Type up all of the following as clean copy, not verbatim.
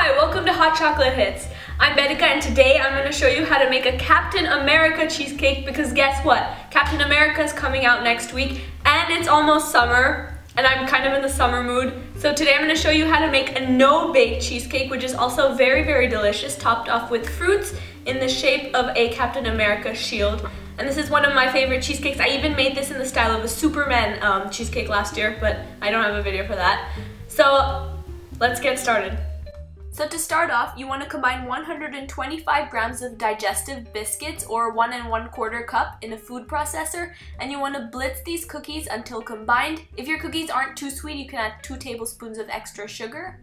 Hi, welcome to Hot Chocolate Hits. I'm Benica and today I'm going to show you how to make a Captain America cheesecake because guess what? Captain America is coming out next week and it's almost summer and I'm kind of in the summer mood. So today I'm going to show you how to make a no-bake cheesecake, which is also very, very delicious, topped off with fruits in the shape of a Captain America shield. And this is one of my favorite cheesecakes. I even made this in the style of a Superman cheesecake last year, but I don't have a video for that. So let's get started. So to start off, you want to combine 125 grams of digestive biscuits or 1 1/4 cup in a food processor, and you want to blitz these cookies until combined. If your cookies aren't too sweet, you can add 2 tablespoons of extra sugar.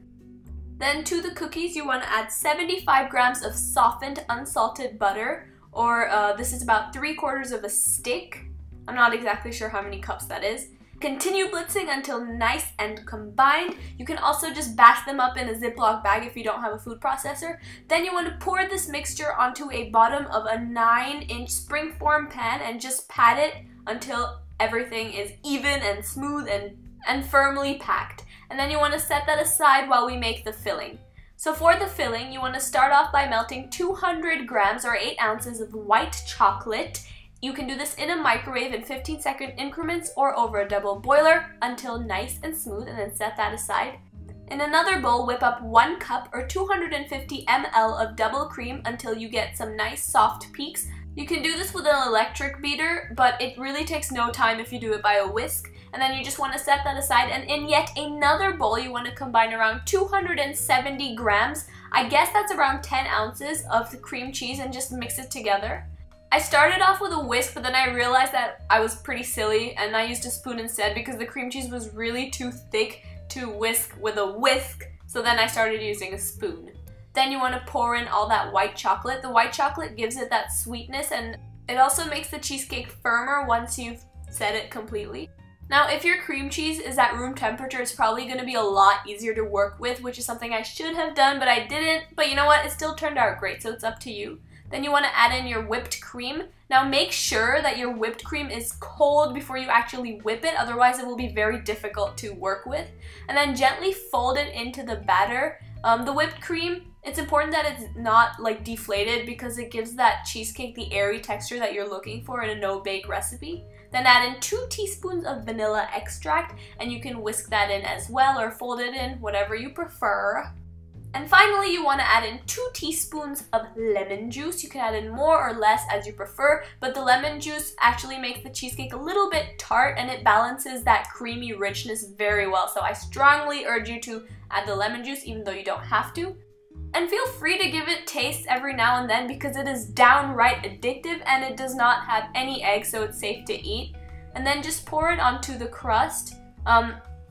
Then to the cookies, you want to add 75 grams of softened unsalted butter, or this is about 3/4 of a stick. I'm not exactly sure how many cups that is. Continue blitzing until nice and combined. You can also just bash them up in a Ziploc bag if you don't have a food processor. Then you want to pour this mixture onto a bottom of a 9-inch springform pan and just pat it until everything is even and smooth and firmly packed. And then you want to set that aside while we make the filling. So for the filling, you want to start off by melting 200 grams or 8 ounces of white chocolate. You can do this in a microwave in 15-second increments or over a double boiler until nice and smooth, and then set that aside. In another bowl, whip up 1 cup or 250 ml of double cream until you get some nice soft peaks. You can do this with an electric beater, but it really takes no time if you do it by a whisk. And then you just want to set that aside, and in yet another bowl you want to combine around 270 grams, I guess that's around 10 ounces of the cream cheese, and just mix it together. I started off with a whisk, but then I realized that I was pretty silly and I used a spoon instead because the cream cheese was really too thick to whisk with a whisk, so then I started using a spoon. Then you want to pour in all that white chocolate. The white chocolate gives it that sweetness, and it also makes the cheesecake firmer once you've set it completely. Now, if your cream cheese is at room temperature, it's probably going to be a lot easier to work with, which is something I should have done, but I didn't. But you know what? It still turned out great, so it's up to you. Then you want to add in your whipped cream. Now make sure that your whipped cream is cold before you actually whip it, otherwise it will be very difficult to work with. And then gently fold it into the batter. The whipped cream, it's important that it's not like deflated because it gives that cheesecake the airy texture that you're looking for in a no-bake recipe. Then add in 2 teaspoons of vanilla extract, and you can whisk that in as well or fold it in, whatever you prefer. And finally, you want to add in 2 teaspoons of lemon juice. You can add in more or less as you prefer, but the lemon juice actually makes the cheesecake a little bit tart and it balances that creamy richness very well. So I strongly urge you to add the lemon juice even though you don't have to. And feel free to give it tastes every now and then because it is downright addictive and it does not have any eggs, so it's safe to eat. And then just pour it onto the crust.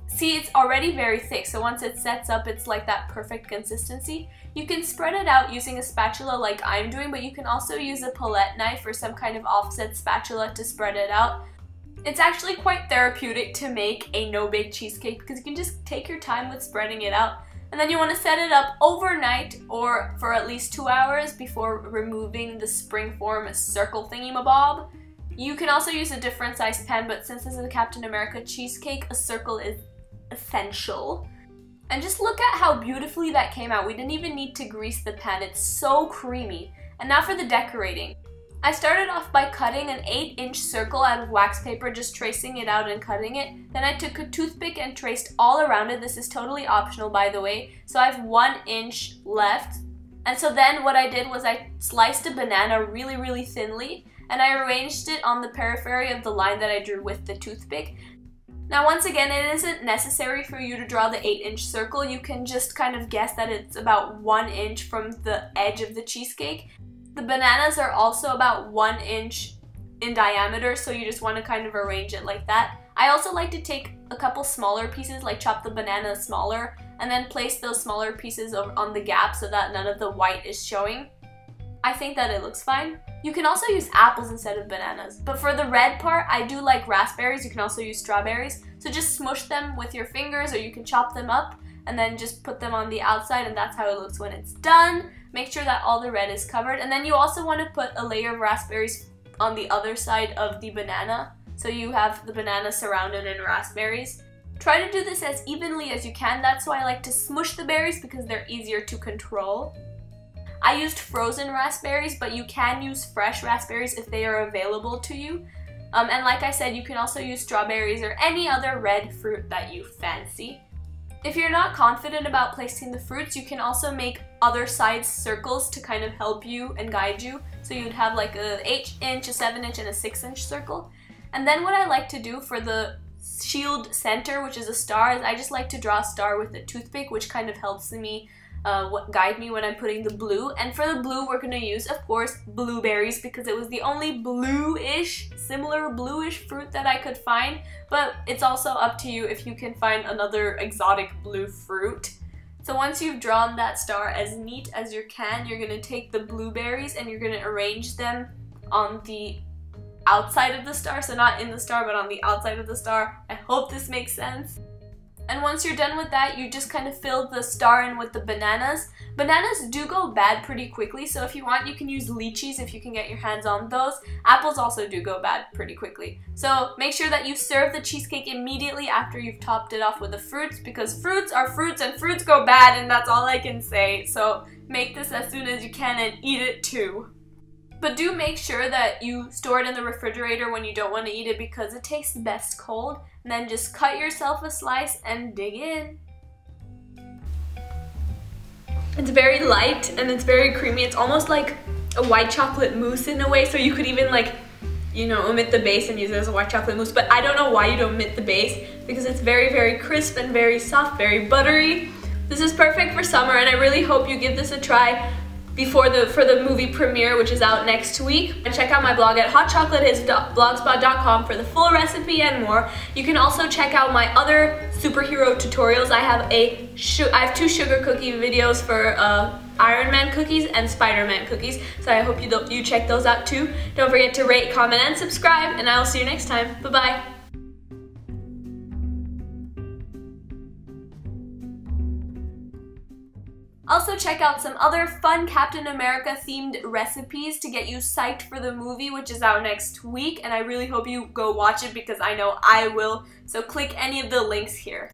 See, it's already very thick, so once it sets up, it's like that perfect consistency. You can spread it out using a spatula like I'm doing, but you can also use a palette knife or some kind of offset spatula to spread it out. It's actually quite therapeutic to make a no-bake cheesecake because you can just take your time with spreading it out. And then you want to set it up overnight or for at least 2 hours before removing the springform circle thingy-mabob. You can also use a different sized pan, but since this is a Captain America cheesecake, a circle is essential. And just look at how beautifully that came out. We didn't even need to grease the pan. It's so creamy. And now for the decorating. I started off by cutting an 8-inch circle out of wax paper, just tracing it out and cutting it. Then I took a toothpick and traced all around it. This is totally optional, by the way. So I have 1 inch left. And so then what I did was I sliced a banana really, really thinly, and I arranged it on the periphery of the line that I drew with the toothpick. Now once again, it isn't necessary for you to draw the 8-inch circle. You can just kind of guess that it's about 1 inch from the edge of the cheesecake. The bananas are also about 1 inch in diameter, so you just want to kind of arrange it like that. I also like to take a couple smaller pieces, like chop the banana smaller, and then place those smaller pieces on the gap so that none of the white is showing. I think that it looks fine. You can also use apples instead of bananas. But for the red part, I do like raspberries. You can also use strawberries. So just smush them with your fingers, or you can chop them up and then just put them on the outside, and that's how it looks when it's done. Make sure that all the red is covered. And then you also want to put a layer of raspberries on the other side of the banana. So you have the banana surrounded in raspberries. Try to do this as evenly as you can. That's why I like to smush the berries, because they're easier to control. I used frozen raspberries, but you can use fresh raspberries if they are available to you. And like I said, you can also use strawberries or any other red fruit that you fancy. If you're not confident about placing the fruits, you can also make other size circles to kind of help you and guide you. So you'd have like an 8-inch, a 7-inch, and a 6-inch circle. And then what I like to do for the shield center, which is a star, is I just like to draw a star with a toothpick, which kind of helps me guide me when I'm putting the blue. And for the blue, we're going to use, of course, blueberries, because it was the only similar bluish fruit that I could find. But it's also up to you if you can find another exotic blue fruit. So once you've drawn that star as neat as you can, you're going to take the blueberries and you're going to arrange them on the outside of the star. So not in the star, but on the outside of the star. I hope this makes sense. And once you're done with that, you just kind of fill the star in with the bananas. Bananas do go bad pretty quickly, so if you want, you can use lychees if you can get your hands on those. Apples also do go bad pretty quickly. So make sure that you serve the cheesecake immediately after you've topped it off with the fruits, because fruits are fruits and fruits go bad, and that's all I can say. So make this as soon as you can and eat it too. But do make sure that you store it in the refrigerator when you don't want to eat it, because it tastes best cold. And then just cut yourself a slice and dig in. It's very light and it's very creamy. It's almost like a white chocolate mousse in a way, so you could even omit the base and use it as a white chocolate mousse. But I don't know why you don't omit the base, because it's very, very crisp and very soft, very buttery. This is perfect for summer, and I really hope you give this a try for the movie premiere, which is out next week. And check out my blog at hotchocolatehits.blogspot.com for the full recipe and more. You can also check out my other superhero tutorials. I have 2 sugar cookie videos for Iron Man cookies and Spider-Man cookies, so I hope you check those out too. Don't forget to rate, comment, and subscribe, and I will see you next time. Bye-bye. Also check out some other fun Captain America themed recipes to get you psyched for the movie, which is out next week, and I really hope you go watch it because I know I will. So click any of the links here.